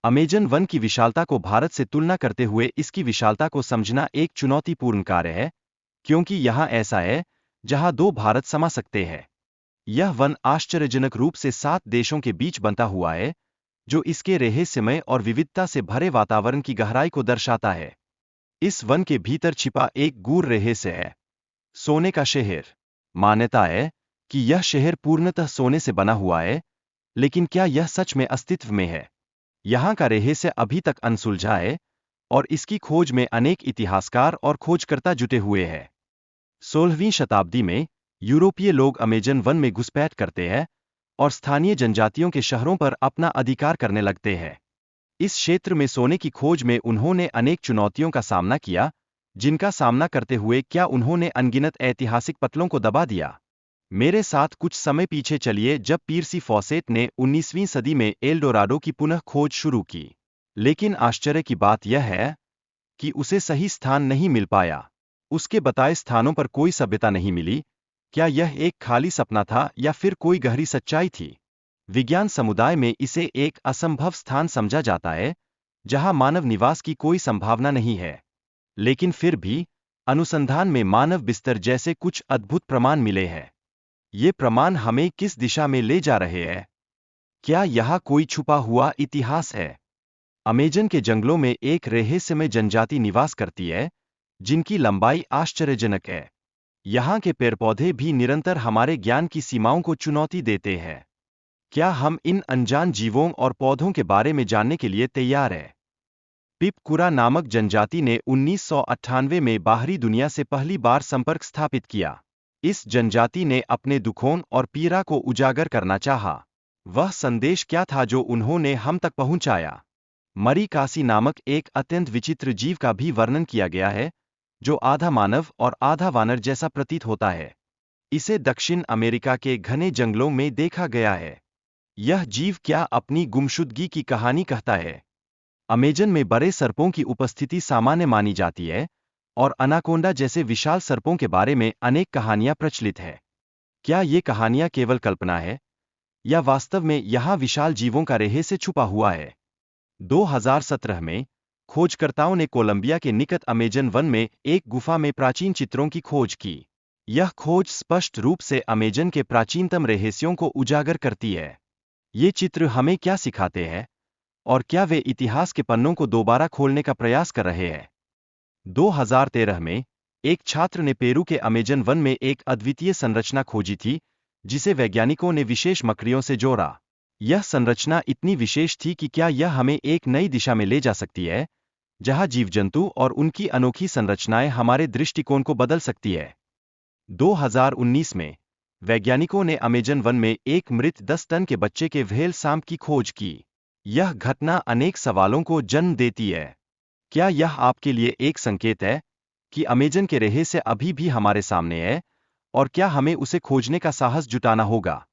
Amazon one की विशालता को भारत से तुलना करते हुए इसकी विशालता को समझना एक चुनौतीपूर्ण कार्य है, क्योंकि यहाँ ऐसा है जहाँ दो भारत समा सकते हैं। यह वन आश्चर्यजनक रूप से 7 देशों के बीच बंटा हुआ है, जो इसके रहस्यमय और विविधता से भरे वातावरण की गहराई को दर्शाता है। इस वन के भीतर छिपा एक गूढ़ रहस्य है, सोने का शहर। मान्यता है कि यह शहर पूर्णतः सोने से बना हुआ है, लेकिन क्या यह सच में अस्तित्व में है? यहाँ का रहस्य अभी तक अनसुलझा है, और इसकी खोज में अनेक इतिहासकार और खोजकर्ता जुटे हुए हैं। 16वीं शताब्दी में यूरोपीय लोग अमेज़न वन में घुसपैठ करते हैं और स्थानीय जनजातियों के शहरों पर अपना अधिकार करने लगते हैं। इस क्षेत्र में सोने की खोज में उन्होंने अनेक चुनौतियों का सामना किया, जिनका सामना करते हुए क्या उन्होंने अनगिनत ऐतिहासिक पटलों को दबा दिया। मेरे साथ कुछ समय पीछे चलिए, जब पीरसी फॉसेट ने 19वीं सदी में एल डोराडो की पुनः खोज शुरू की। लेकिन आश्चर्य की बात यह है कि उसे सही स्थान नहीं मिल पाया। उसके बताए स्थानों पर कोई सभ्यता नहीं मिली। क्या यह एक खाली सपना था या फिर कोई गहरी सच्चाई थी? विज्ञान समुदाय में इसे एक असंभव स्थान समझा जाता है, जहां मानव निवास की कोई संभावना नहीं है। लेकिन फिर भी अनुसंधान में मानव बिस्तर जैसे कुछ अद्भुत प्रमाण मिले हैं। ये प्रमाण हमें किस दिशा में ले जा रहे हैं? क्या यहाँ कोई छुपा हुआ इतिहास है? अमेज़न के जंगलों में एक रहस्यमय जनजाति निवास करती है, जिनकी लंबाई आश्चर्यजनक है। यहाँ के पेड़ पौधे भी निरंतर हमारे ज्ञान की सीमाओं को चुनौती देते हैं। क्या हम इन अनजान जीवों और पौधों के बारे में जानने के लिए तैयार हैं? पिपकुरा नामक जनजाति ने 1998 में बाहरी दुनिया से पहली बार संपर्क स्थापित किया। इस जनजाति ने अपने दुखों और पीड़ा को उजागर करना चाहा। वह संदेश क्या था जो उन्होंने हम तक पहुंचाया? मरीकासी नामक एक अत्यंत विचित्र जीव का भी वर्णन किया गया है, जो आधा मानव और आधा वानर जैसा प्रतीत होता है। इसे दक्षिण अमेरिका के घने जंगलों में देखा गया है। यह जीव क्या अपनी गुमशुदगी की कहानी कहता है? अमेज़न में बड़े सर्पों की उपस्थिति सामान्य मानी जाती है, और अनाकोंडा जैसे विशाल सर्पों के बारे में अनेक कहानियां प्रचलित हैं। क्या ये कहानियां केवल कल्पना है, या वास्तव में यहाँ विशाल जीवों का रहस्य छुपा हुआ है? 2017 में खोजकर्ताओं ने कोलंबिया के निकट अमेज़न वन में एक गुफा में प्राचीन चित्रों की खोज की। यह खोज स्पष्ट रूप से अमेज़न के प्राचीनतम रहस्यों को उजागर करती है। ये चित्र हमें क्या सिखाते हैं, और क्या वे इतिहास के पन्नों को दोबारा खोलने का प्रयास कर रहे हैं? 2013 में एक छात्र ने पेरू के अमेज़न वन में एक अद्वितीय संरचना खोजी थी, जिसे वैज्ञानिकों ने विशेष मकड़ियों से जोड़ा। यह संरचना इतनी विशेष थी कि क्या यह हमें एक नई दिशा में ले जा सकती है, जहां जीव जंतु और उनकी अनोखी संरचनाएं हमारे दृष्टिकोण को बदल सकती है। 2019 में वैज्ञानिकों ने अमेज़न वन में एक मृत 10 टन के बच्चे के व्हेल सांप की खोज की। यह घटना अनेक सवालों को जन्म देती है। क्या यह आपके लिए एक संकेत है कि अमेज़न के रहस्य अभी भी हमारे सामने है, और क्या हमें उसे खोजने का साहस जुटाना होगा?